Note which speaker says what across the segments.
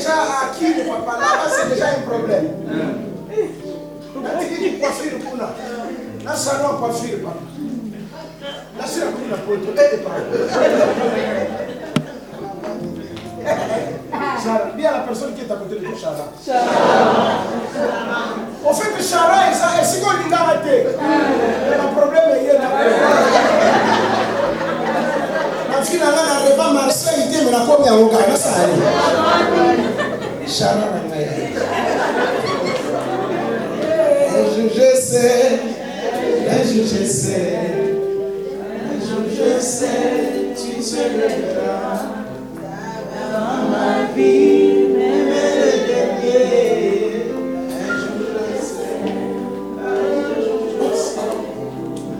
Speaker 1: déjà acquis le papa. Là-bas, c'est déjà un problème. Tu dis coiffure pour là. Là, salon coiffure, papa. Là, c'est la commune à Porto. Dis à la personne qui est à côté de toi, Chara. Au fait que Chara, c'est qu'on lui a arrêté. Le problème est là. Parce qu'il a arrivé à Marseille, il dit, mais la commune est au Ghana, ça arrive. Chara, je sais, tu te lèveras dans ma vie, même le dernier.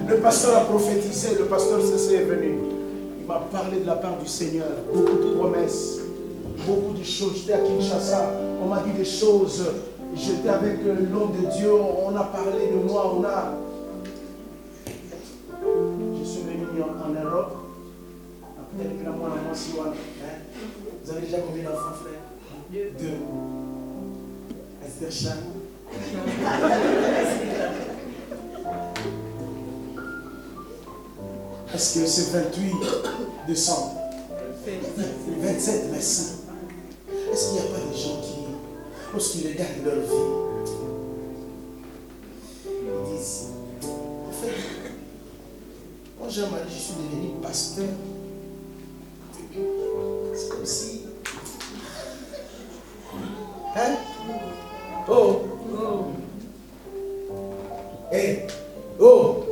Speaker 1: Le pasteur a prophétisé, le pasteur Cessé est venu. Il m'a parlé de la part du Seigneur, beaucoup de promesses, beaucoup de choses. J'étais à Kinshasa, on m'a dit des choses. J'étais avec l'homme de Dieu, on a parlé de moi, Je suis venu en Europe. Après, vous avez déjà combien d'enfants, frère? 2. Esther Chan. Est-ce que c'est 28 décembre? 27, merci. Est-ce qu'il n'y a pas des gens qui, lorsqu'ils regardent leur vie, ils disent, en fait, moi j'ai un mari, je suis devenu pasteur. C'est comme si... Hein? Oh! Hey! Oh!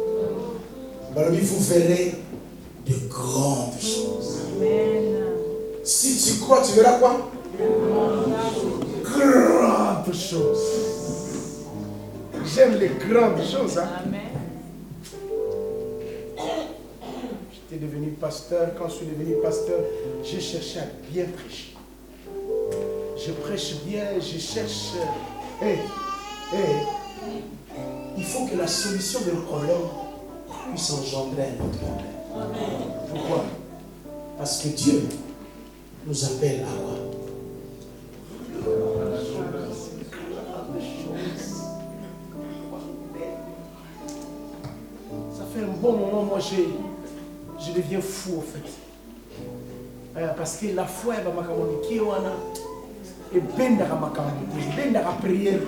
Speaker 1: Alors, vous verrez de grandes choses. Amen. Si tu crois, tu verras quoi? Grandes choses. J'aime les grandes choses. Hein? Amen. J'étais devenu pasteur. Quand je suis devenu pasteur, j'ai cherché à bien prêcher. Je prêche bien, je cherche. Il faut que la solution de problème puisse engendrer un autre problème. Pourquoi? Parce que Dieu nous appelle à quoi? Ça fait un bon moment, moi je deviens fou en fait. Parce que la foi est ma communiquer et ben dans ma communauté, ben dans la prière.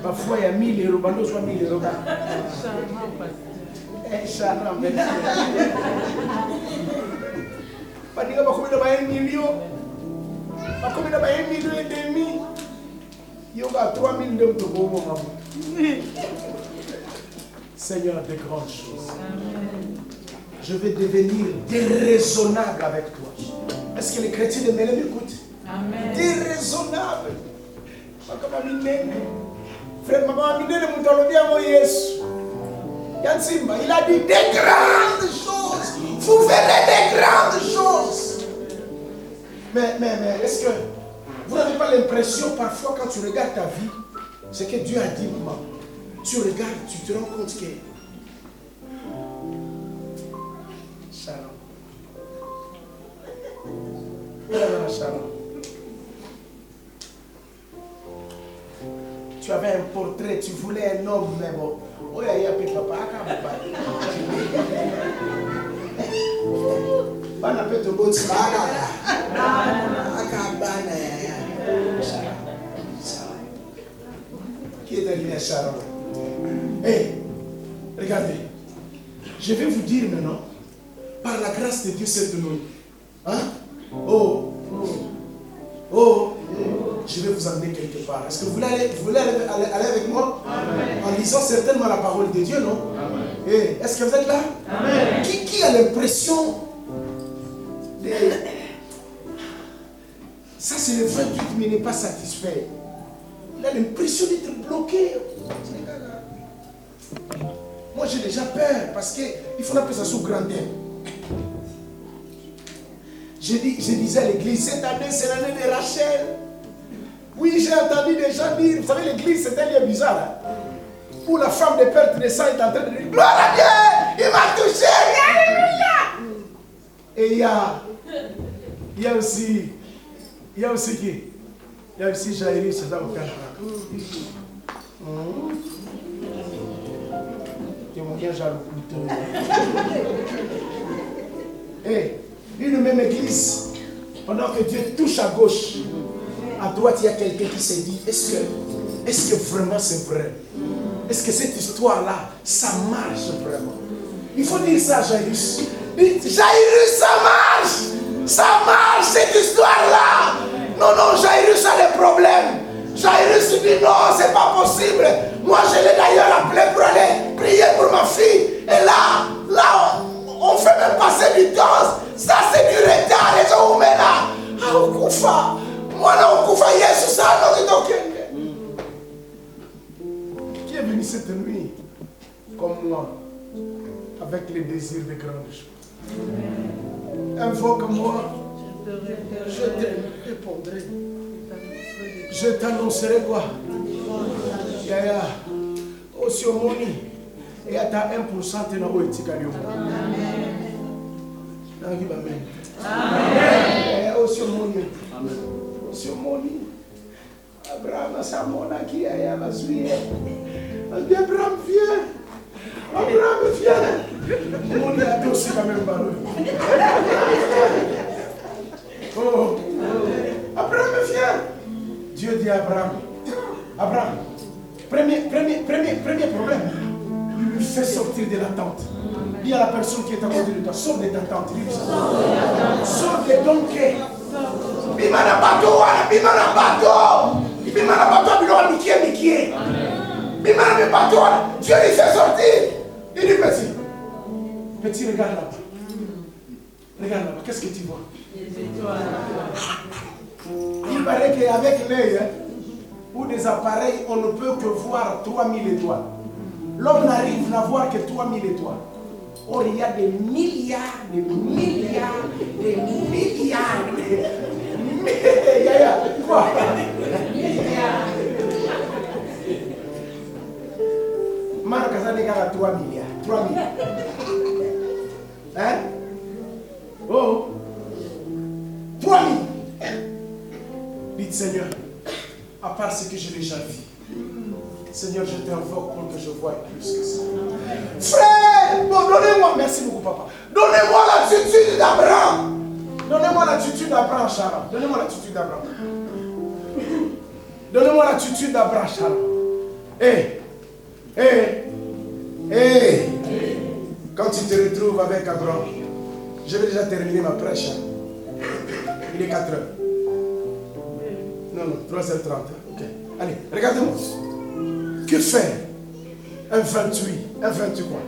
Speaker 1: Parfois il y a 1000 euros, bando soit 1000 euros. Charles, merci. Pas dire qu'on a 1 million. Pas qu'on a 1,5 million. Il y a 3 000 de bon. Seigneur, de grandes choses. Je vais devenir déraisonnable avec toi. Est-ce que les chrétiens de Mélène m'écoutent? Déraisonnable. Frère, maman, il a dit des grandes choses. Vous verrez des grandes choses. Mais est-ce que vous n'avez pas l'impression parfois quand tu regardes ta vie, ce que Dieu a dit, maman, tu regardes, tu te rends compte que Sharon. Sharon. Tu avais un portrait, tu voulais un homme, mais bon. Oh, il y a papa, qui est arrivé à Sharon? Hey, regardez. Je vais vous dire maintenant, par la grâce de Dieu cette nuit. Hein? Je vais vous emmener quelque part. Est-ce que vous voulez aller avec moi? Amen. En lisant certainement la parole de Dieu, non? Hey, est-ce que vous êtes là? Amen. Qui a l'impression de... Ça c'est le 28 mais il n'est pas satisfait. Il a l'impression d'être bloqué. Moi j'ai déjà peur parce qu'il faut appeler ça sous grandeur. Je disais à l'église, cette année c'est l'année de Rachel. Oui, j'ai entendu des gens dire, vous savez, l'église c'est un lieu bizarre. Hein? Où la femme de perte de sang est en train de dire, gloire à Dieu, il m'a touché, alléluia. Et il y a aussi qui? Il y a aussi Jairus, ça va faire. Tu m'as bien jaloux plutôt. Et une même église, pendant que Dieu touche à gauche, à droite, il y a quelqu'un qui s'est dit, est-ce que vraiment c'est vrai? Est-ce que cette histoire-là, ça marche vraiment? Il faut dire ça à Jairus. Jairus, ça marche! Ça marche cette histoire-là! Non, Jairus a des problèmes. Jairus dit non, c'est pas possible. Moi, je l'ai d'ailleurs appelé pour aller prier pour ma fille. Et là, on fait même passer du temps. Ça, c'est du retard. Les gens, on met là. Ah, on koufa. Moi, non, on koufa. Yesu, ça, non, c'est ok. Qui est venu cette nuit, comme moi, avec les désirs de grandes choses? Invoque-moi. Je te répondrai. Je t'annoncerai quoi? Yaya, aussi au moni, et à ta 1% tu n'as pas été calé. Amen. Aussi au moni. Aussi au moni. Abraham, ça mon qui est à la suite. Abraham vient. Abraham vient. Mon a aussi quand même ballon. Oh. Abraham vient. Dieu dit à Abraham, Abraham, premier problème, lui fait sortir de la tente. Dis à la personne qui est à côté de toi, sors de ta tente. Sors de ton quai. Bimana bateau, bimana bateau. Bimana bateau, bimana mikie. Bimana bateau, Dieu lui fait sortir. Il dit petit, regarde là-bas. Regarde là-bas, qu'est-ce que tu vois? Il paraît qu'avec l'œil ou des appareils, on ne peut que voir 3000 étoiles. L'homme n'arrive à voir que 3000 étoiles. Or, il y a des milliards, des milliards, des milliards, quoi? Marc a 3 milliards. 3 milliards. Hein? Oh! 3 000. Dites Seigneur, à part ce que j'ai déjà vu, Seigneur, je t'invoque pour que je voie plus que ça. Frère, bon, donnez-moi, merci beaucoup papa. Donnez-moi l'attitude d'Abraham. Donnez-moi l'attitude d'Abraham, Sharon. Donnez-moi l'attitude d'Abraham. Donnez-moi l'attitude d'Abraham, Sharon. Quand tu te retrouves avec Abraham, je vais déjà terminer ma prêche. Il est 4 heures. Non, 3h30. Ok. Allez, regardez-moi. Que faire un 28, un 28 quoi?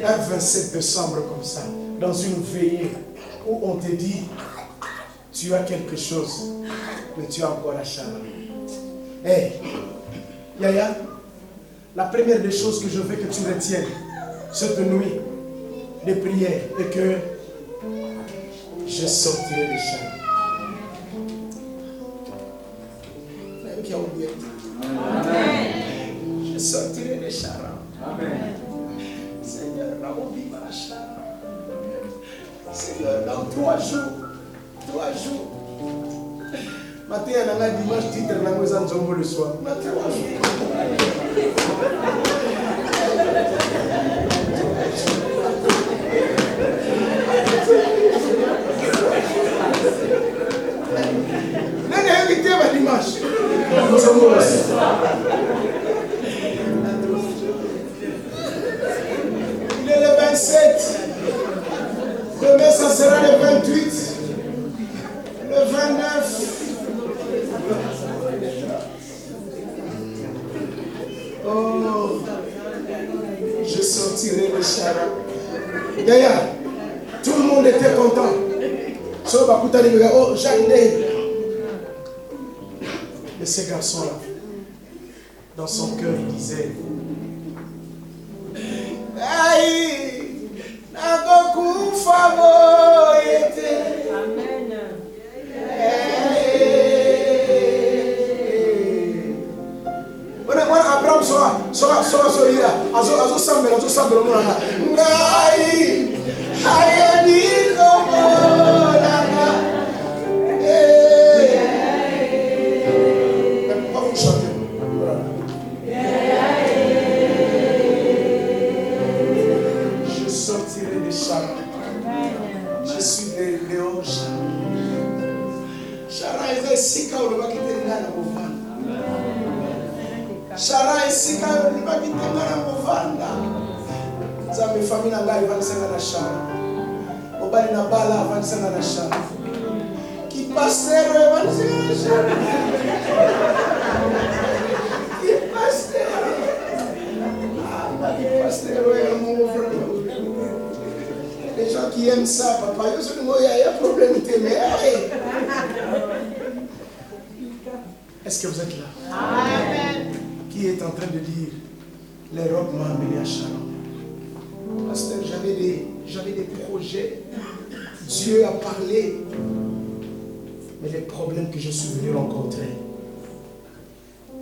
Speaker 1: Un 27 décembre comme ça, dans une veillée où on te dit, tu as quelque chose, mais tu as encore la charge. Yaya, la première des choses que je veux que tu retiennes cette nuit de prière est que je sortirai des charmes. Amen. Je sortirai des charmes. Amen. Seigneur, Seigneur, dans 3 jours. Matin, il y a dimanche, titre, le soir. Dans 3 jours. L'année invité ma dimanche. Il est le 27. Demain, ça sera le 28. Le 29. Oh, je sortirai le chara. Yaya, tout le monde était content. Oh, Jacques Day. Et ces garçons-là, dans son cœur, il disait Aïe, Nagoku Favo était. Amen. Voilà, Abraham sera là. Azo sambela le monde là. Aïe, aïe, Shara eza esika olobaki te nga na kovanda. Shara esika olobaki te nga na kovanda. Nzambe famille na ngai evanisanga na shara. Mobali na bala evanisanga na shara. Ki pasteur evanisanga na shara. Ki pasteur. Ki pasteur mon frère. Les gens qui aiment ça, papa, il y a un problème de mais est-ce que vous êtes là? Amen. Qui est en train de dire, les robes m'ont amené à Shalom. Pasteur, j'avais des projets. Dieu a parlé. Mais les problèmes que je suis venu rencontrer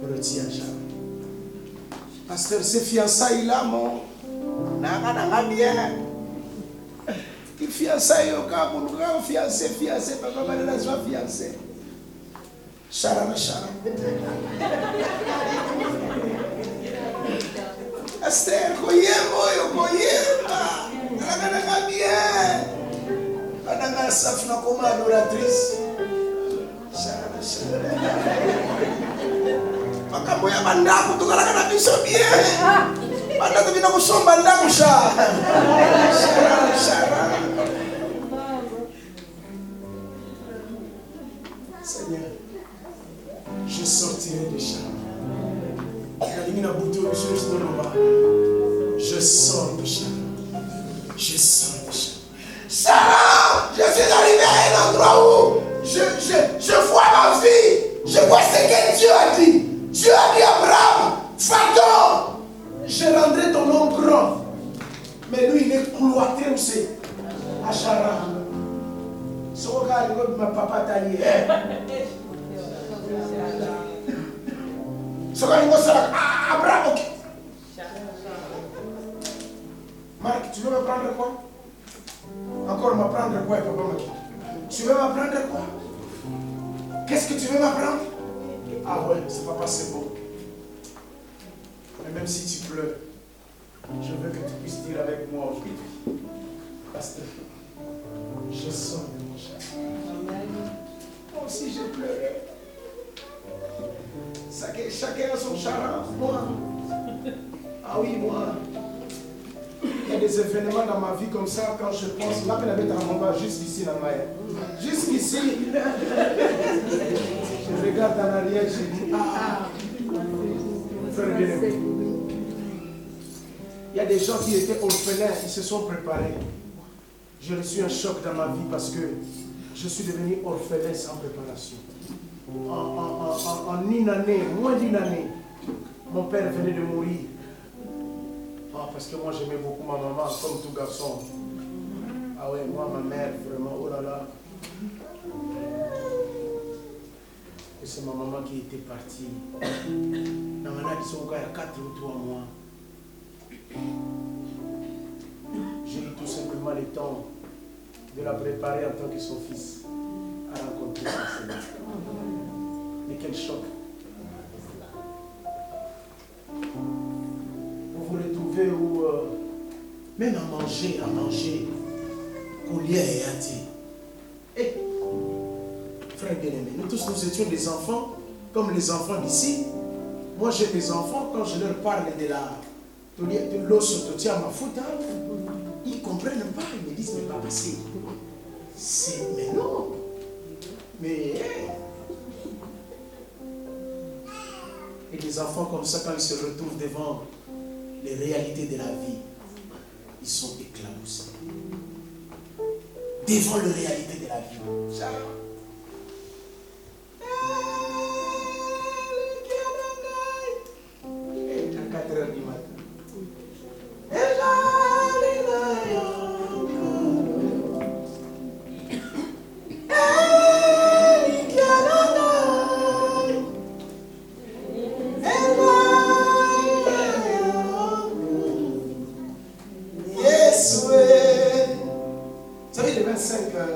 Speaker 1: me retiennent à Shalom. Pasteur, ces fiançailles-là, mon n'a bien. Qui fiançailles au cas pour nous fiancé, papa, madame, je vais fiancé. Charam. Esther, koyema. Nanga bien. Nanga safna comme adoratrice. Charam. Makamboya bandaku tukala na biso bien. Bandaku bina kusomba ndaku sha. Charam. Seigneur, je sortirai de Charam. Je sors de Charam. Je sors de Charam. Charam, je suis arrivé à un endroit où je vois ma vie. Je vois ce que Dieu a dit. Dieu a dit à Abraham, va-t'en, je rendrai ton nom grand. Mais lui, il est cloîtré aussi à Charam. Ce regard, ma papa t'a dit. Ce regard, il va Abraham, ok. Marc, tu veux m'apprendre quoi? Encore m'apprendre quoi, papa Marc? Tu veux m'apprendre quoi? Qu'est-ce que tu veux m'apprendre? Ah ouais, c'est papa, c'est beau. Mais même si tu pleures, je veux que tu puisses dire avec moi aujourd'hui, pasteur, je sors de mon chagrin. Moi aussi j'ai pleuré. Chacun a son chagrin. Moi. Ah oui, moi. Il y a des événements dans ma vie comme ça, quand je pense, là, on va jusqu'ici, la maille. Jusqu'ici. Je regarde en arrière, je dis, frère bien-aimé. Il y a des gens qui étaient orphelins, ils se sont préparés. J'ai reçu un choc dans ma vie parce que je suis devenu orphelin sans préparation. En une année, moins d'une année, mon père venait de mourir. Parce que moi j'aimais beaucoup ma maman, comme tout garçon. Ah ouais, moi, ma mère, vraiment, oh là là. Et c'est ma maman qui était partie. La maman qui sont il y a 4 ou 3 mois. J'ai eu tout simplement le temps de la préparer en tant que son fils à rencontrer son Seigneur. Mais quel choc! Vous vous retrouvez où, même à manger, Koulia et Ati. Eh, frère bien-aimé, nous tous nous étions des enfants, comme les enfants d'ici. Moi j'ai des enfants, quand je leur parle de l'os de tia mafuta, ils ne comprennent pas, ils me disent, mais papa, mais non. Mais, et les enfants comme ça, quand ils se retrouvent devant les réalités de la vie, ils sont éclaboussés. Devant les réalités de la vie. Et à 4 heures du matin.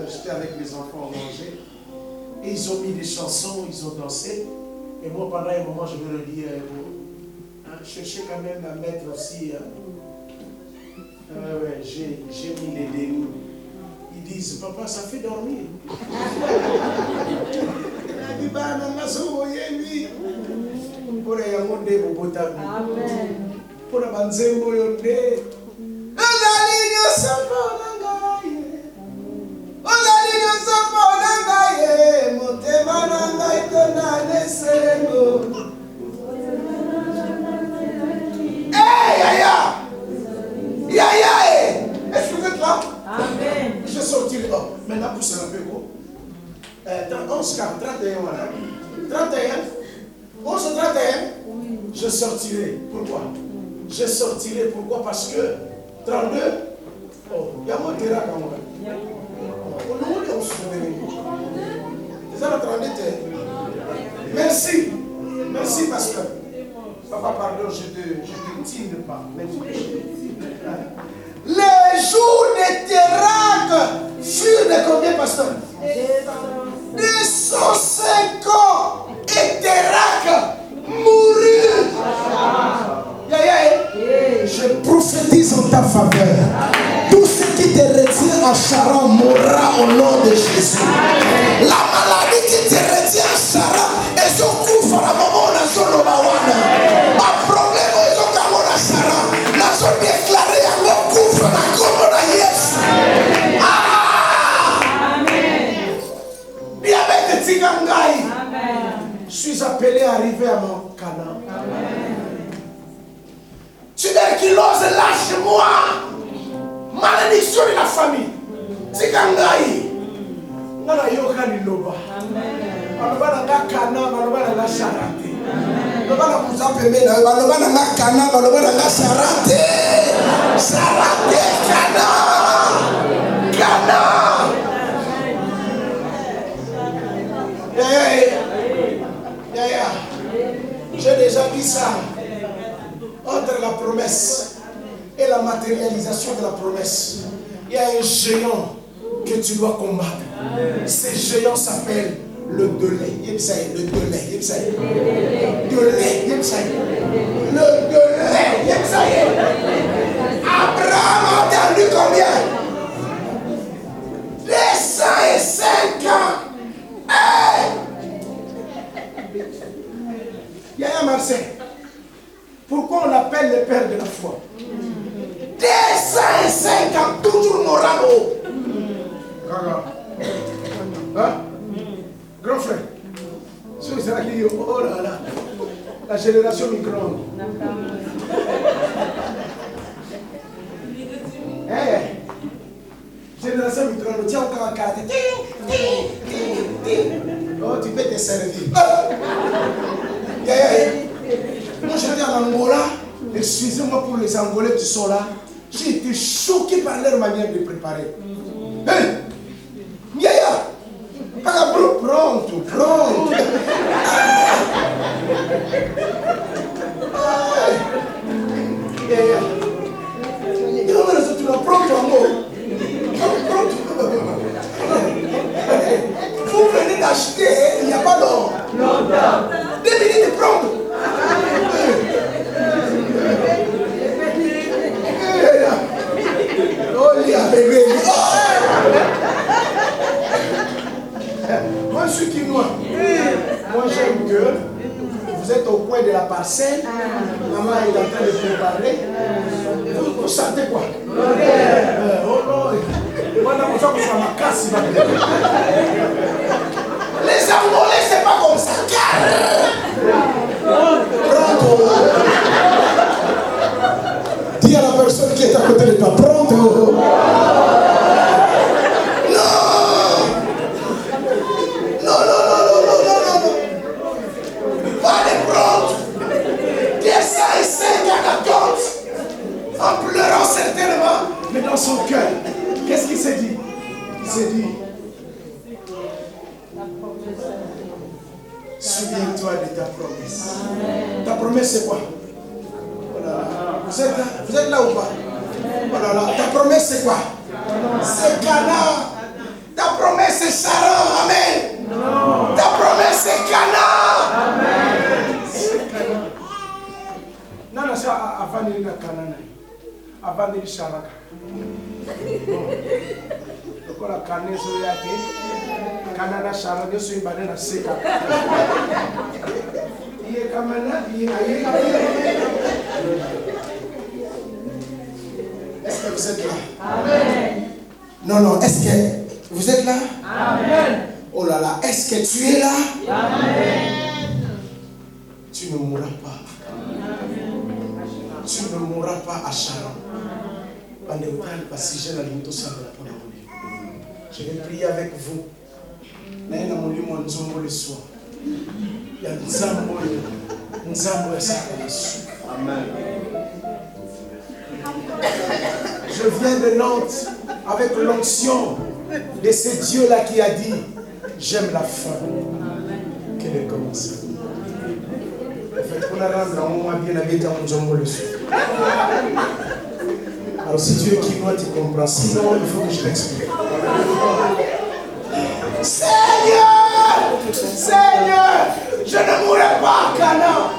Speaker 1: J'étais avec mes enfants à manger et ils ont mis des chansons, ils ont dansé et moi pendant un moment je me redis cherchez quand même à mettre aussi ouais, j'ai mis les démons. Ils disent papa ça fait dormir. pour la banzembo yonde. Ozalinyo sampo nangaye. Ozalinyo sampo nangaye. Motema nangaye tonane sengo. Hey, yaya. Yaya, est-ce que vous êtes là? Amen. Je sortirai. Oh, maintenant, poussez un peu. 11, 40, 31, voilà. 31. 11, 31. Je sortirai. Pourquoi? Je sortirai. Pourquoi? Parce que 32. Oh, il y a mon terrain quand même. On se souvient. C'est ça le 32. Merci. Merci, pasteur. Papa, pardon, je te tine pas. Les jours de Térac furent de combien, pasteur? 205 ans et Térac mourut. Je prophétise en ta faveur. Tout ce qui te retient en Charan mourra au nom de Jésus. La maladie qui te retient en Charan, et je couvre à la maman, on a son lobawana. Ma problème, ils ont qu'à mon Charan. La zone déclarée, on couvre la commune à Yes. Diabète Tigangaï. Je suis appelé à arriver à mon Canaan. Tuberculose, lâche-moi. Malédiction de la famille. Tigangaï. Nana yoka liloba. Balobana nga Kana, balobana nga Charate. Balobana muzapemena, balobana nga Kana, balobana nga Charate. Charate, Kana. Kana. J'ai déjà dit ça. Entre la promesse et la matérialisation de la promesse, il y a un géant que tu dois combattre. Ce géant s'appelle le délai. Le délai. Le délai. Abraham a attendu combien? 205 ans. Hey! Yaya Marseille, pourquoi on l'appelle le père de la foi? 205 ans, toujours moral haut. Hein? Grand frère, oh là là, la génération micro-ondes. Hey, génération micro-ondes, tiens encore un carte. Oh, tu peux te servir. Moi, j'étais en Angola. Excusez-moi pour les Angolais qui sont là. J'ai été choqué par leur manière de préparer. Hey! Yaya! Pronto. Yaya! Tu l'as pronto, amor. Pronto. Vous venez d'acheter, il n'y a pas d'or. 2 minutes pronto. Moi je suis quinois. Moi j'aime que vous êtes au coin de la parcelle. Maman est en train de préparer. Vous sentez quoi? Oh non. Les Angolais c'est pas comme ça. Pronto. Dis à la personne qui est à côté de toi, pronto. Non. Pas de pronto. 205 ans d'attente. En pleurant certainement, mais dans son cœur. Qu'est-ce qu'il s'est dit? Il s'est dit, souviens-toi de ta promesse. Ta promesse c'est quoi? Voilà. Vous êtes là ou pas? Voilà. Ta promesse c'est quoi? C'est Cana. Ta promesse c'est Charan. Amen. Ta promesse c'est Cana. Amen. Non, c'est avant de dire Cana. Avant de dire Charan. Donc la Cana sur la tête. Cana Charan, je suis badé dans ce cas. Il est comme là, il est vous êtes là?
Speaker 2: Amen.
Speaker 1: Non, non, est-ce que vous êtes là?
Speaker 2: Amen.
Speaker 1: Oh là là, est-ce que tu es là?
Speaker 2: Amen.
Speaker 1: Tu ne mourras pas. Tu ne mourras pas à Charan. Je vais prier avec vous. Le soir. Il y a Amen. Je viens de Nantes avec l'onction de ce Dieu-là qui a dit j'aime la fin. Quel est commencé? Alors si tu es quinois, tu comprends. Sinon, il faut que je t'explique. Seigneur! Seigneur! Je ne mourrai pas à Canaan.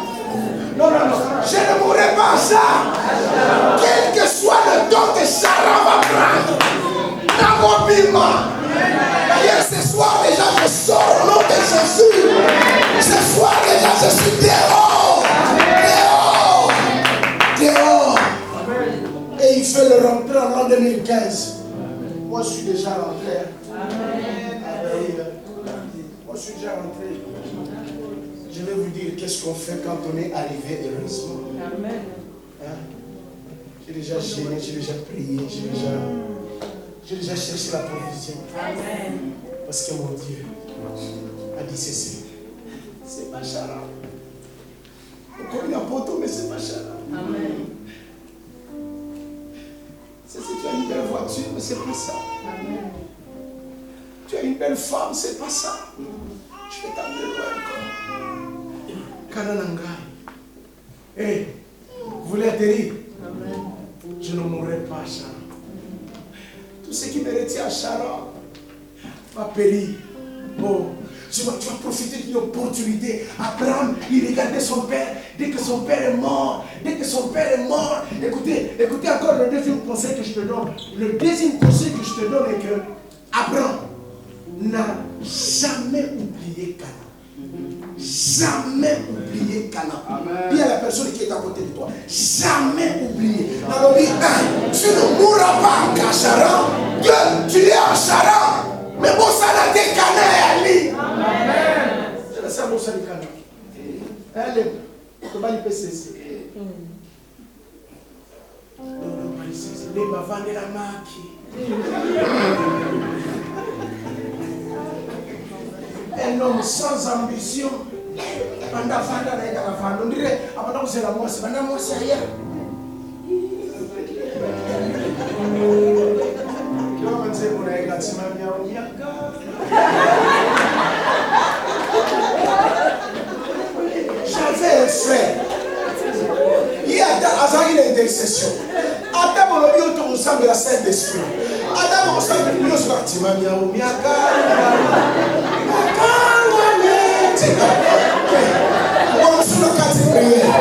Speaker 1: Non, non, non. Je ne mourrai pas à ça. Quel que soit le temps que Sarah va prendre. Dans mon piment. D'ailleurs, ce soir déjà, je sors au nom de Jésus. Ce soir déjà, je suis dehors. Dehors. Et il fait le rentrer en l'an 2015. Moi, je suis déjà rentré. Moi, je suis déjà rentré. Je vais vous dire qu'est-ce qu'on fait quand on est arrivé heureusement. Amen. Hein? J'ai déjà gêné, j'ai déjà prié, j'ai déjà cherché la provision. Amen. Parce que mon Dieu a dit ceci. C'est pas Chara. On connaît un poteau, mais c'est pas Chara. Amen. Si tu as une belle voiture, mais c'est pas ça. Amen. Tu as une belle femme, c'est pas ça. Je vais t'amener loin encore. Kananangai. Eh, vous voulez atterrir? Amen. Je ne mourrai pas à Charan. Tout ce qui me retient à Charan va périr. Oh, tu vas profiter d'une opportunité. Abraham, il regardait son père. Dès que son père est mort, écoutez encore le deuxième conseil que je te donne. Le deuxième conseil que je te donne est que Abraham n'a jamais oublié Canaan. Jamais oublié Canaan. Dis à la personne qui est à côté de toi. Jamais oublié. Alors dis, tu ne mourras pas à Charan. Tu es à Charan. Mais bon, ça n'a été Canaan et Ali. Amen. C'est la seule chose de Canaan. Allez, tu vas y passer. Les bavans de la maki. Un homme sans ambition. Pendant on dirait, avant c'est la moisse, pendant moi c'est rien. J'avais un frère. Il y a une intercession. Adam on a mis autour ensemble de la scène d'esprit. Adam on s'est mis au bâtiment. On sur le cadre de prière.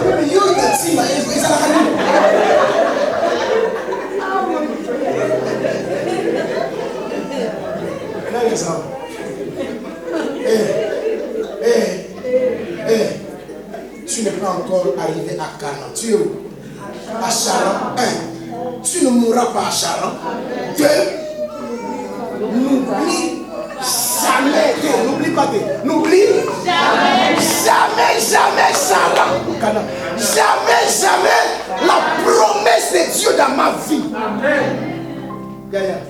Speaker 1: Mais il y a une team, ils ont la tu n'es pas encore arrivé à Canaan. Tu es où? À Charan. Tu ne mourras pas à Charan. N'oublie jamais. N'oublie pas. N'oublie jamais Charan. Jamais la promesse de Dieu dans ma vie. Amen.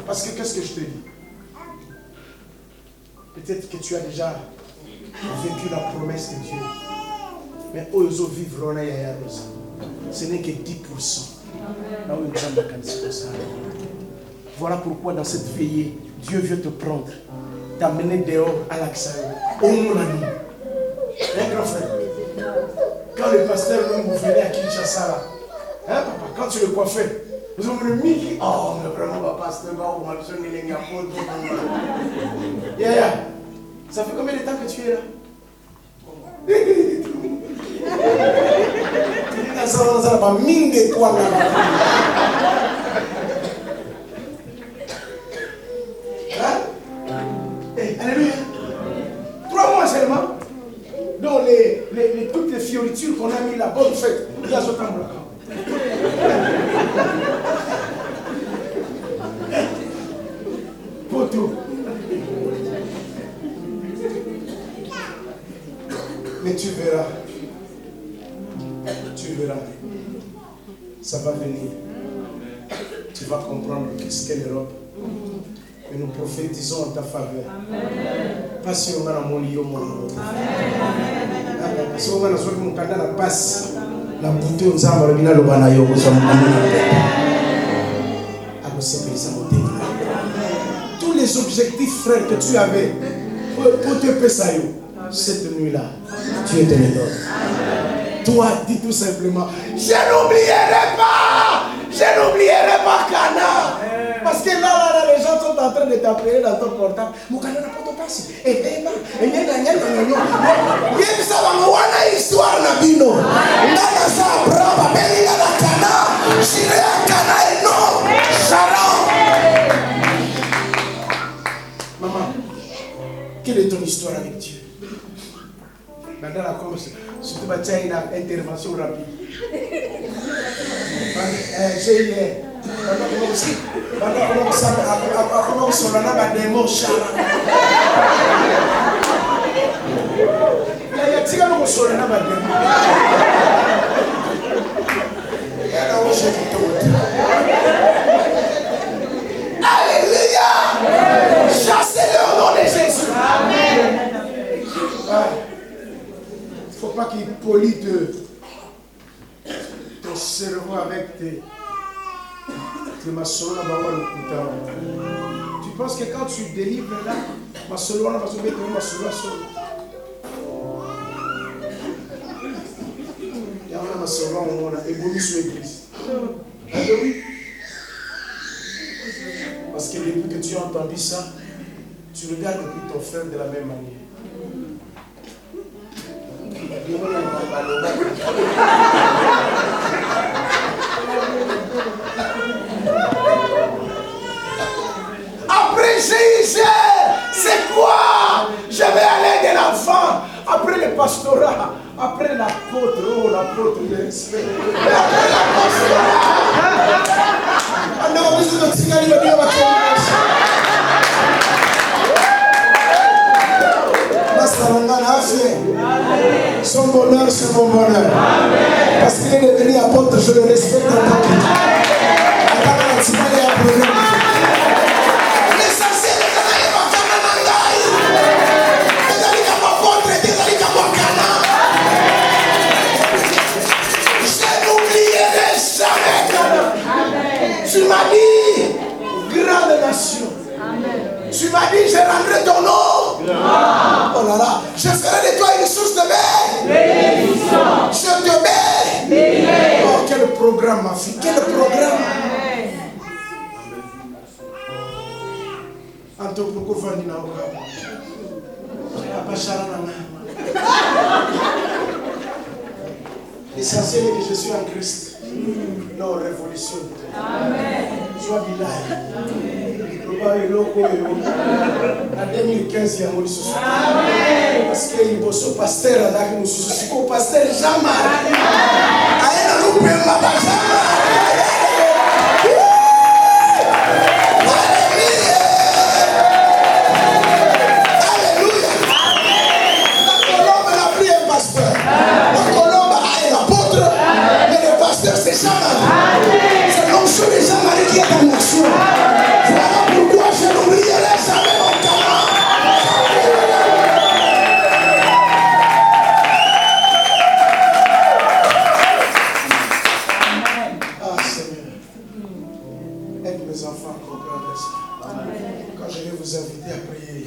Speaker 1: Parce que qu'est-ce que je te dis? Peut-être que tu as déjà vécu la promesse de Dieu. Mais Oyozo vivre, ce n'est que 10%. Voilà pourquoi dans cette veillée, Dieu veut te prendre, t'amener dehors à l'Axaï. Au mon ami. Un grand frère. Quand le pasteur nous venait à Kinshasa, hein, papa, quand tu le coiffais, nous avons mis. Oh, mais vraiment, papa, c'est un gars où on a besoin de yeah. Ça fait combien de temps que tu es là? Ça n'a pas mine de toi là. Hein? Hey, alléluia. 3 mois seulement. Donc toutes les fioritures qu'on a mis là, bonne fête. Il y a ce temps là. Mais tu verras. Tu verras. Ça va venir. Tu vas comprendre ce qu'est l'Europe. Et nous prophétisons en ta faveur. Pas si on a un molio, si on a un canal à passe, la bouteille aux armes, le binal au banayo, vous tous les objectifs, frère, que tu avais pour te pesayo, cette nuit-là, tu es de l'autre. Toi, dis tout simplement, je n'oublierai pas Cana. Parce que là, les gens sont en train de t'appeler dans ton portable. Mon Cana n'a pas de passe. Et Emma, et histoire na bino. Nana sa brava, Belia na Cana, J'irai à Cana et non, Sharon. Maman, quelle est ton histoire avec Dieu? Maintenant, la commence. Surtout, tu as une intervention rapide. J'ai alléluia. Chassez-le au nom de Jésus. Amen. Il ne faut pas qu'il pollue ton cerveau avec tes maçons. Tu penses que quand tu délivres là, maçons là, parce que tu es maçon là, il y a un maçon là, on a évolué sur l'église. Parce que depuis que tu as entendu ça, tu regardes depuis ton frère de la même manière. Après GIG, c'est quoi? Je vais aller de l'enfant. Après le pastorat, après l'apôtre, oh l'apôtre de respect. Après l'apostolat. Son bonheur, c'est mon bonheur. Parce qu'il est devenu apôtre, je le respecte en tant que l'essentiel est je n'oublierai jamais. Tu m'as dit, grande nation. Tu m'as dit, je rendrai ton nom. Oh là là, je ferai de toi une source de bénédiction. Je te bénis. Oh, quel programme, ma fille, quel programme. Anto pourquoi Fanny n'a pas. L'essentiel est que je suis en Christ. Non, révolution. Amen. Sois bilingue. En 2015, il y a eu ce parce qu'il y a un pasteur un pasteur Jean-Marie. C'est l'onction de Jean-Marie qui est en action. Voilà pourquoi je n'oublierai jamais mon talent. Ah Seigneur, aide mes enfants à comprendre ça. Quand je vais vous inviter à prier,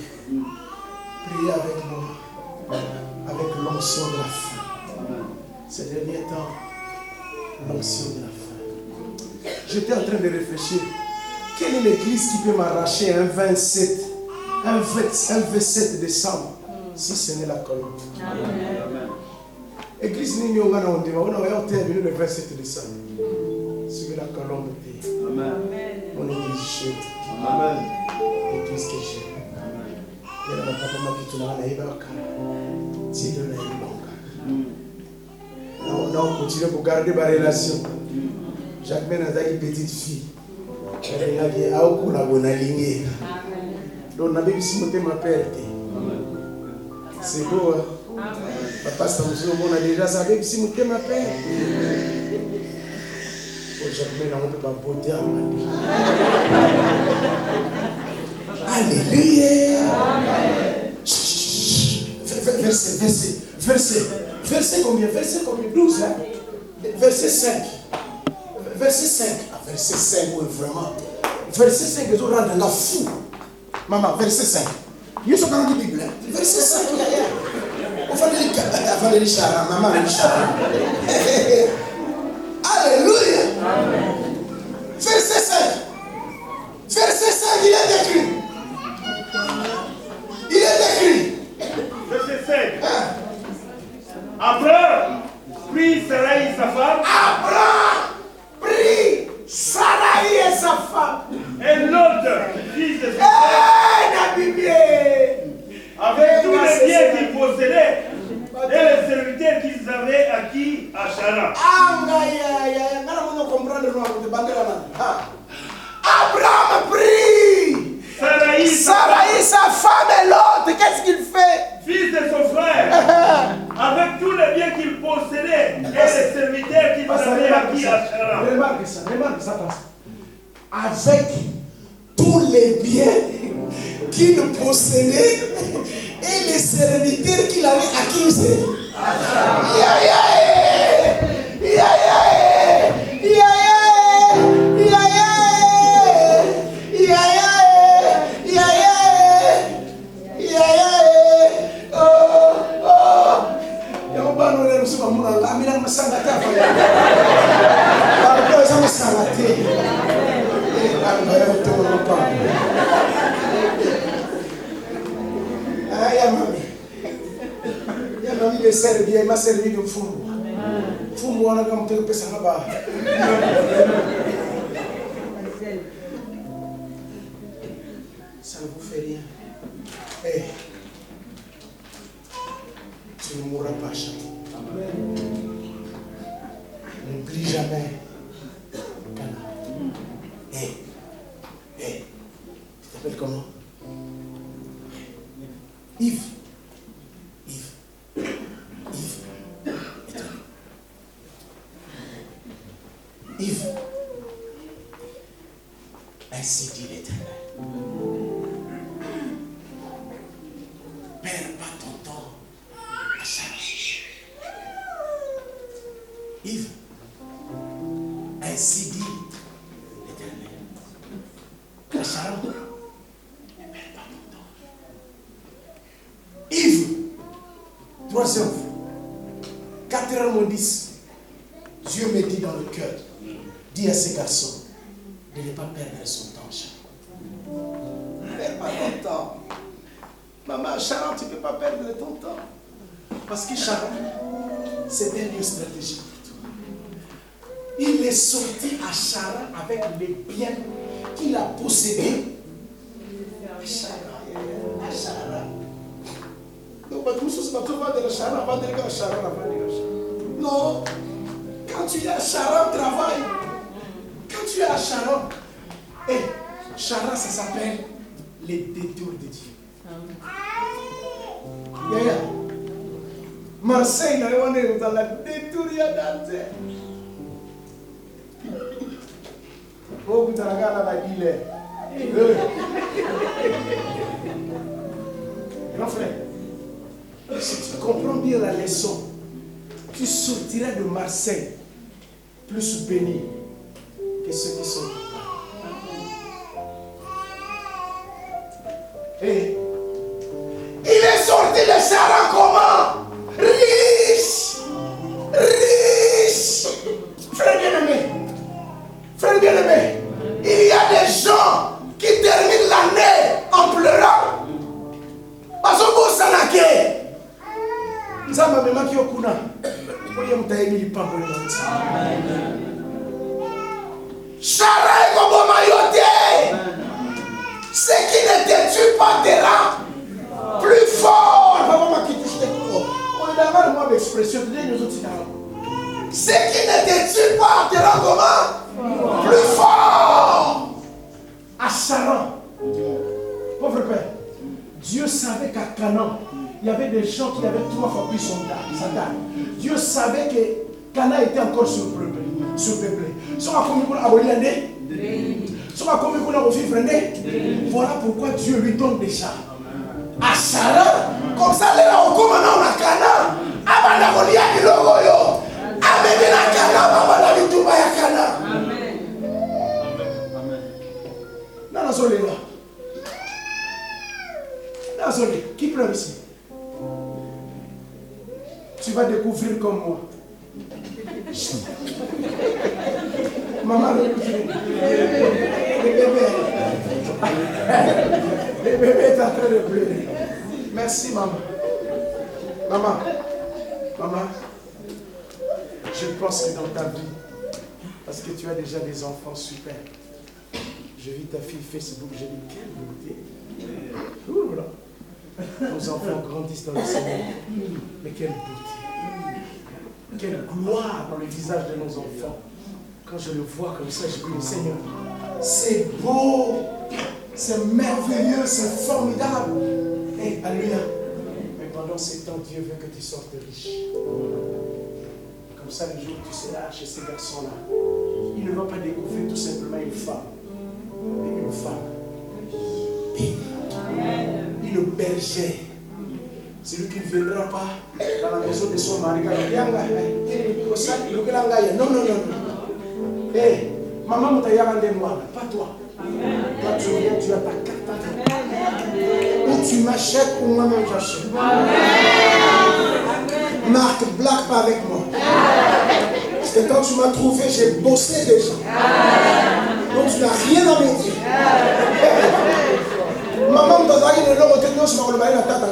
Speaker 1: priez avec moi, avec l'onction de la fin. Ces derniers temps, l'onction de la fin. J'étais en train de réfléchir. Quelle est l'église qui peut m'arracher un 27 décembre si ce n'est la colombe? Église Ninyonga on dit, on a été le 27 décembre. C'est la colombe. On est église chère. L'église qui est chère. Il y a un papa qui est là. On continue pour garder ma relation. Jacques Ben a une petite fille. Elle a dit, ah, on a bonne lignée. Donc, on a dit, si on ma perte. C'est beau, hein? Papa Samson, on a déjà savé que si vous t'aimez ma paix. Aujourd'hui, on peut pas beauté à Mali. Alléluia. Verset combien? Verset combien? 12, hein? Verset 5. Verset 5. Ah, verset 5, oui, vraiment. Verset 5, ils ont rendu la fou. Maman, verset 5. Ils sont dans la Bible. Verset 5, il y a. On va aller les chara. Maman, les chara. Alléluia. Verset 5. Verset 5, il est décrit. Il est décrit.
Speaker 3: Verset 5. Abraham prit Sarai sa femme.
Speaker 1: Abraham prit Sarai et sa femme.
Speaker 3: Et Lot, fils de son frère, avec tous les biens qu'ils possédaient et les serviteurs qu'ils avaient acquis à Charan.
Speaker 1: Abraham prit Sarai, sa femme et l'autre. Qu'est-ce qu'il fait?
Speaker 3: Fils de son frère, avec tous les biens qu'il possédait et les serviteurs qu'ils avaient acquis à Charan.
Speaker 1: Remarque ça, avec tous les biens qu'il possédait et les serviteurs qu'il avait acquis. Il m'a servi de fou. Fou, moi, on a comme tel que ça là-bas. Ça ne vous fait rien. Hey. Tu ne mourras pas jamais. N'oublie jamais. Hey. Hey. Tu t'appelles comment? Yves. Yves, ainsi dit l'Éternel. Perds pas ton temps à chercher. Yves, ainsi dit l'Éternel. La Charan, ne perds pas ton temps. Yves, 3e, 4h10, Dieu me dit dans le cœur. Dis à ces garçons de ne pas perdre son temps, Charan. Ne perds pas ton temps. Maman, Charan, tu ne peux pas perdre ton temps. Parce que Charan, c'est un lieu stratégique pour toi. Il est sorti à Charan avec les biens qu'il a possédés. À Charan. Donc, tout ce que tu vas de la Charan, va de la Charan. Non. Quand tu es à Charan, travaille. Quand tu es à Charan, et Charan, ça s'appelle les détours de Dieu. Marseille, on est dans la détour de Dieu. Oh, vous avez la guilée. Grand frère, si tu comprends bien la leçon, tu sortiras de Marseille plus béni que ceux qui sont là. Et il est sorti de Charan comment? Riche! Riche! Frère bien-aimé, il y a des gens qui terminent l'année en pleurant. Parce que vous s'en ça m'a même qui okuna. Charan comme mayoté. Ce qui ne te tue pas te rend plus fort. Ce qui ne te tue pas te rend comment? Plus fort. À Charan, pauvre père, Dieu savait qu'à Canaan, il y avait des gens qui avaient 3 fois plus sa taille. Dieu savait que Cana était encore surpeuplé. Voilà pourquoi Dieu lui donne déjà à Sarah, comme ça, les gens comme on a Cana, Abana Golia di Logoyo, Abena Cana, Abana Lituba ya Cana. Amen. Non, Zoléla. Non, Zolé, qui pleure ici? Tu vas découvrir comme moi. Maman, le bébé est en train de pleurer. Merci, maman. Maman, je pense que dans ta vie, parce que tu as déjà des enfants super, je vis ta fille Facebook, j'ai dit, quelle beauté. Ouh là. Nos enfants grandissent dans le Seigneur. Mais quelle beauté. Quelle gloire dans le visage de nos enfants. Quand je le vois comme ça, je dis, le Seigneur, c'est beau, c'est merveilleux, c'est formidable. Et alléluia. Mais pendant ces temps, Dieu veut que tu sortes riche. Comme ça, le jour où tu seras chez ces garçons-là, il ne va pas découvrir tout simplement une femme, mais une femme. Et une bergère. Celui qui ne viendra pas dans la maison de son mari. Non. Hey, maman, pas toi. Toi, tu viens, tu as ta carte. Ou tu m'achètes ou moi-même j'achète. Marc, blague pas avec moi. Parce que quand tu m'as trouvé, j'ai bossé déjà. Donc tu n'as rien à me dire. Maman, tu as dit que l'homme était sur le mari, la tête.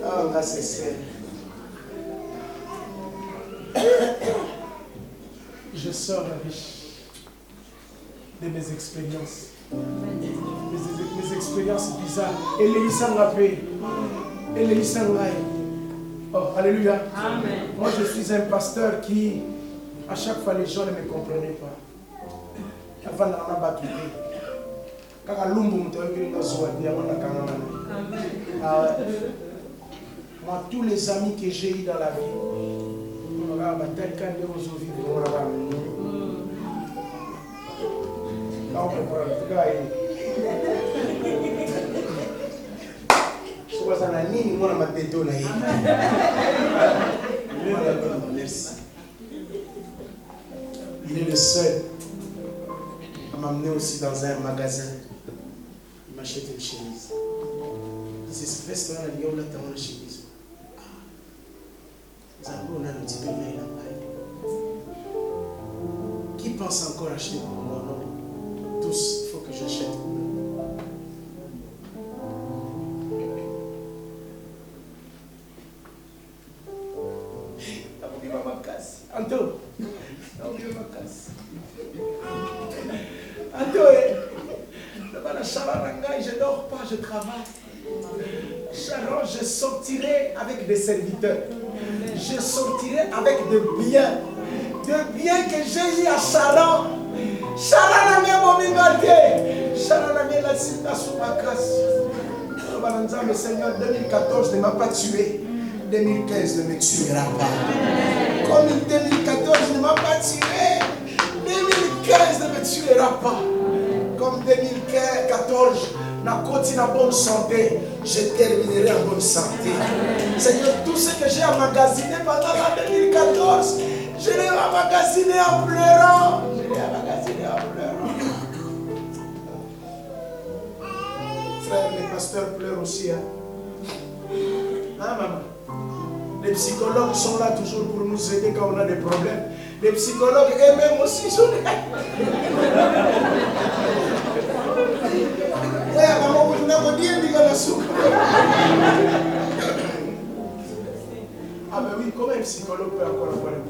Speaker 1: Oh, là, c'est ça. Je sors riche de mes expériences. Mes expériences bizarres. Et les Isangapé. Et les Isangaï. Oh, alléluia. Amen. Moi, je suis un pasteur qui, à chaque fois, les gens ne me comprenaient pas. Avant d'en abattre. Moi, tous les amis que j'ai eu dans la vie, merci. Il est le seul à m'amener aussi dans un magasin. Il m'achète une chemise. C'est ce restaurant là, il y a une chemise. Qui pense encore acheter pour moi? Non. Tous, il faut que j'achète. Anto, je ne dors pas, je travaille. Sharon, je sortirai avec des serviteurs. Je sortirai avec de biens que j'ai eu à Sharon. Sharon a mis mon mimate. Sharon a mis la cita sous ma casse. Le Seigneur, 2014 ne m'a pas tué. 2015 ne me tuera pas. Comme 2014 ne m'a pas tué, 2015 ne me tuera pas. Comme 2014, je continue en bonne santé, je terminerai en bonne santé. Seigneur, tout ce que j'ai emmagasiné pendant l'année 2014, je l'ai emmagasiné en pleurant. Frère, les pasteurs pleurent aussi. Hein, maman? Les psychologues sont là toujours pour nous aider quand on a des problèmes. Les psychologues eux-mêmes aussi sont là. Maman, vous n'avez pas dit la soupe. Ah ben oui, comment un psychologue peut encore avoir un problème?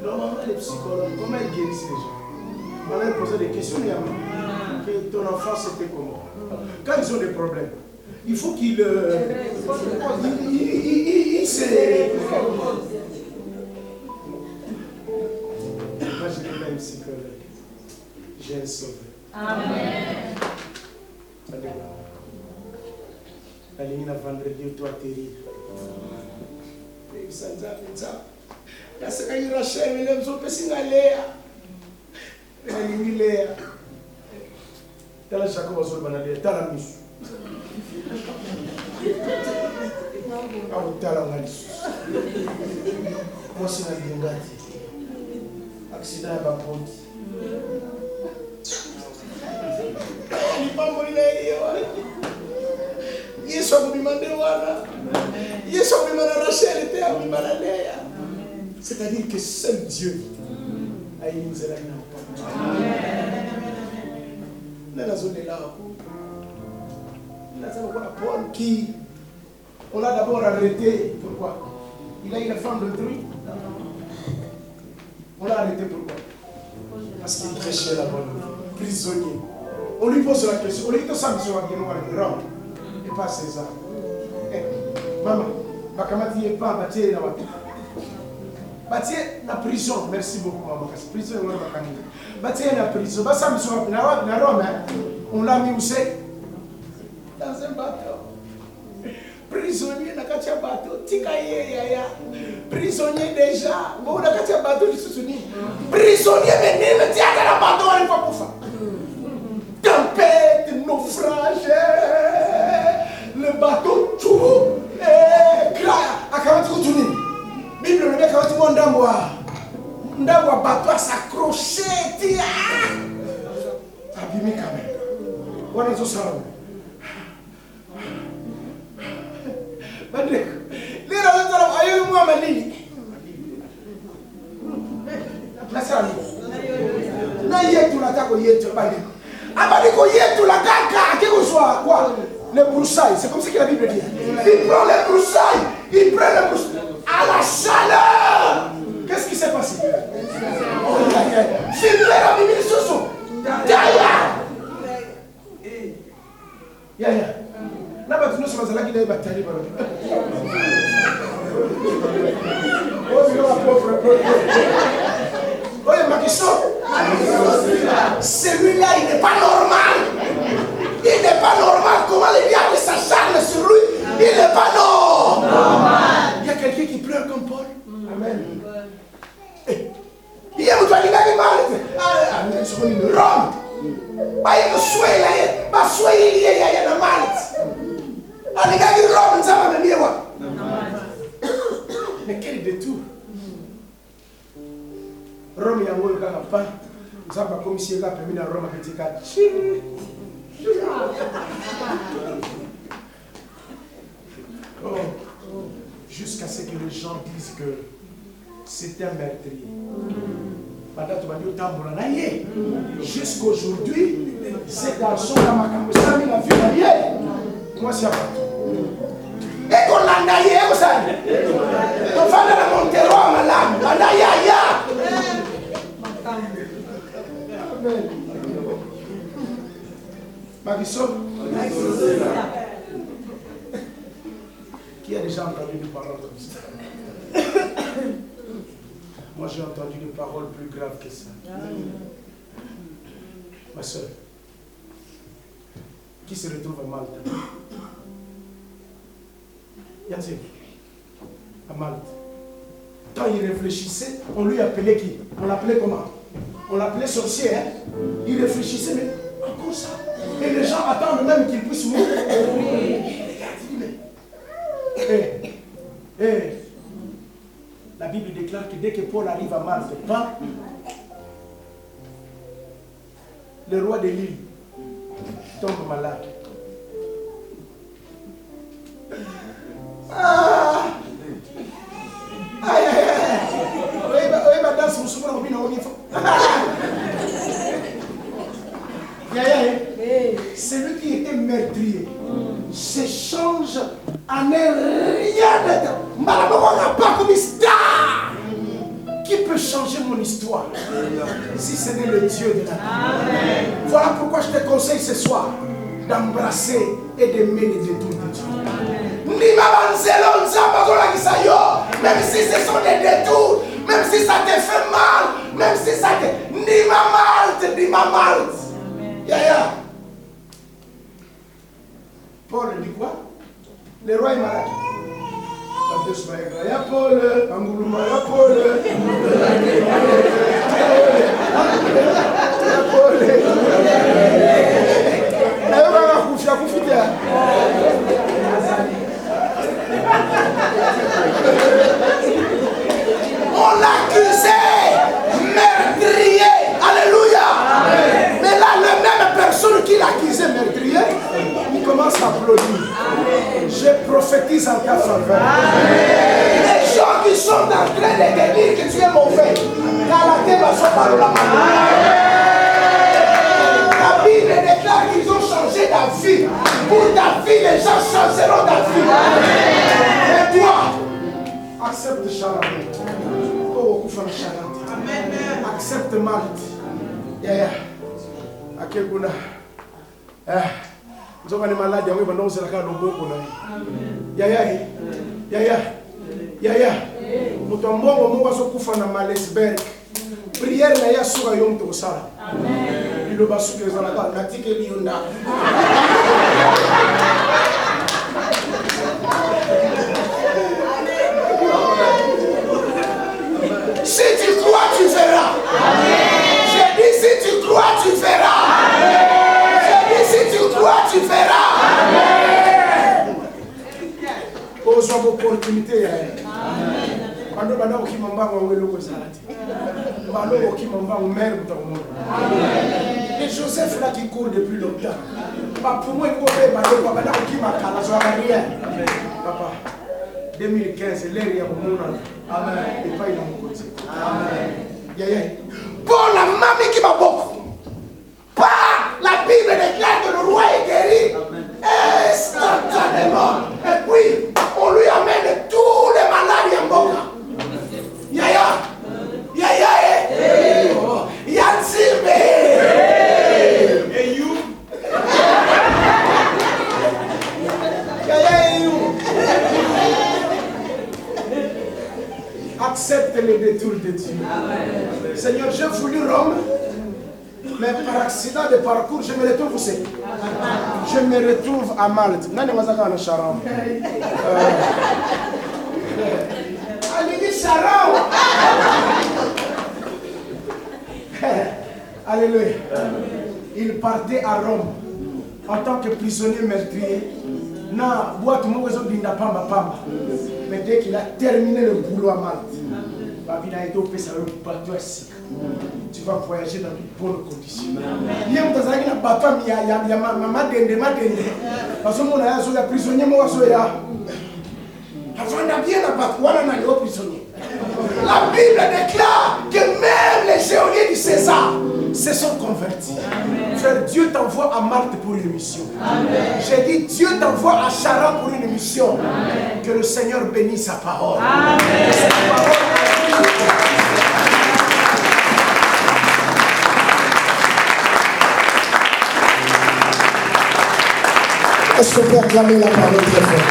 Speaker 1: Normalement, les psychologues, comment ils guérissent les gens? On va leur poser des questions, que ton enfant c'était comment? Quand ils ont des problèmes, il faut qu'ils se... Moi, je n'ai pas un psychologue. J'ai un sauveur.
Speaker 2: Amen.
Speaker 1: La ligne de vendredi, toi, terrible. Ça, c'est quand il rachète, mais les autres, c'est une Léa. La ligne Léa. T'as la Jacob à Zolban Léa, t'as la mise. Ah, t'as la mise. Moi, c'est la ligne gâte. Accident à ma porte. Il n'est pas mort, il est là. Yesu akumimande wana. Yesu akumimande Rachel était akumimande Léa. C'est-à-dire que seul Dieu a émis la vie. Amen. Dans la zone là, Paul qui, on l'a d'abord arrêté. Pourquoi? Il a une femme d'autrui. On l'a arrêté pourquoi? Parce qu'il prêchait la bonne nouvelle. Prisonnier. On lui pose la question. On lui dit tout ça, monsieur Rome. Et pas César. Maman, Bakamati n'est pas bâti dans la bâti la prison. Merci beaucoup, maman. Prison, on va bâti la prison. Basa, monsieur Rome, on l'a mis où c'est? Dans un bateau. Prisonnier, dans un bateau. Tikaye, yaya. Prisonnier déjà. Bon, dans un bateau, je suis souvenu. Prisonnier, mais tiens, dans un bateau, on ne va pas faire. Tempête, naufrage, le bateau tout, akamati kutuni. Bible le mec akamati ndamwa bateau s'accrocher, tia. Abimi quand même. On est au salon. Badek, les raisons ayo moi mali. La salle. Na yetu nataka yetu bali. Abadiko yetu la kaka, quelque soit quoi? Les broussailles, c'est comme ça que la Bible dit. Il prend les broussailles, il prend les broussailles à la chaleur. Qu'est-ce qui s'est passé? Filmer la Bible sur son. Yaya. Là-bas, tu nous sommes là qui n'est pas terrible. Oh, ma question. Celui-là, il n'est pas normal. Il n'est pas normal. Comment le diable s'acharne sur lui? Il n'est pas normal. Il y a quelqu'un qui pleure comme Paul. Amen. Il y a un qui mal. Amen. C'est une Rome. Il y a un mais quel détour. Rome yango kaka pas nzamba komisi eka permis na Rome ketika jusqu'à ce que les gens disent que c'était un meurtrier. Jusqu'aujourd'hui, ces garçons dans ma campagne, la vie moi c'est à et qu'on l'a naillé, vous savez. On va dans la Montero à Malam, on a yaya. Maguisson, qui a déjà entendu des paroles comme ça? Moi j'ai entendu des paroles plus graves que ça. Ma soeur, qui se retrouve à Malte? Yansé, à Malte. Quand il réfléchissait, on lui appelait qui? On l'appelait comment? On l'appelait sorcier, hein? Il réfléchissait, mais encore ça. Et les gens attendent même qu'il puisse mourir. La Bible déclare que dès que Paul arrive à Malte, le roi de l'île tombe malade. Aïe, aïe, aïe. Oui, madame, c'est mon souvenir, on vient au niveau. Celui qui était meurtrier se change en un rien d'être. Pas comme star. Qui peut changer mon histoire si ce n'est le Dieu de la vie? Voilà pourquoi je te conseille ce soir d'embrasser et d'aimer les détours de Dieu. Même si ce sont des détours, même si ça te fait mal, même si ça te... Ni ma malte, Yaya. À quel bout nous avons des malades, nous avons des malades. Yaya. Yaya. Yaya. Nous avons des malades. Prière na ya sura yom to sala. Amen. Ilo basuke zala ka natike liunda. Si tu crois, tu verras. Amen. J'ai dit si tu crois, tu verras. Amen. J'ai dit si tu crois, tu verras. Amen. Aux opportunités. Amen. Quand on a qui m'embarque, on va le et Joseph là qui court depuis longtemps. Pour moi, il faut papa, 2015, l'air est à mon nom. Amen. Et pas il est à mon côté. Amen. Pour la mamie qui m'a beaucoup. Pas la Bible déclare que le roi est guéri instantanément. Et puis, on lui amène tous les malades en Boka. Yaya. Yaya. Yanzimbe. Et you. Yaya et you. Accepte les détours de Dieu. Amen. Seigneur, j'ai voulu Rome, mais par accident de parcours, je me retrouve aussi. Je me retrouve à Malte. Nani mazaka na Sharam. Allez, Sharam. Alléluia. Il partait à Rome en tant que prisonnier meurtrier. Na boîte mouezo binda pamba pamba. Mais dès qu'il a terminé le boulot à Malte, tu vas voyager dans de bonnes conditions. Il y a un papa qui a maman dende. Parce que mon prisonnier moi avant de bien la prisonnier. La Bible déclare que même les geôliers du César se sont convertis. Frère, Dieu t'envoie à Malte pour une mission. J'ai dit Dieu t'envoie à Chara pour une mission. Amen. Que le Seigneur bénisse sa parole. Amen. Est-ce qu'on peut acclamer la parole très fort?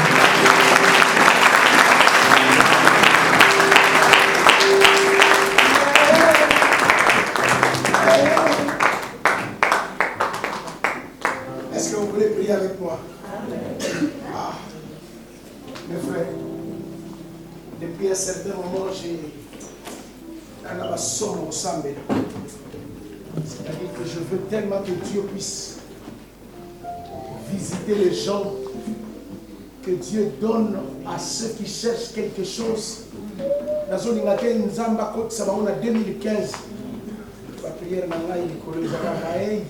Speaker 1: Est-ce que vous voulez prier avec moi? Ah, mes frères, depuis un certain moment, j'ai un abassement au Sambé. C'est-à-dire que je veux tellement que Dieu puisse visiter les gens, que Dieu donne à ceux qui cherchent quelque chose. La zone ingate nzamba kote sabaona 2015. La prière nangai koleza kakai.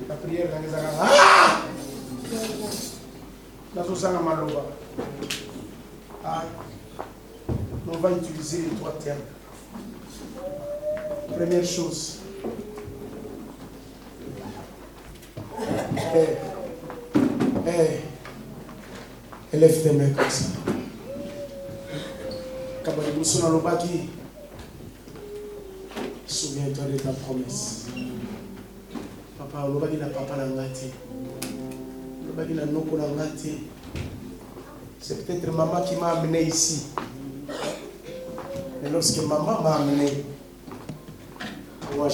Speaker 1: La prière nangai la zosanga maloba. On va utiliser les trois termes. Première chose. Élève tes mains comme ça. Souviens-toi de ta promesse. Papa, on va dire la papa l'angati. On va dire la noko l'angati. C'est peut-être maman qui m'a amené ici. Mais lorsque maman m'a amené, moi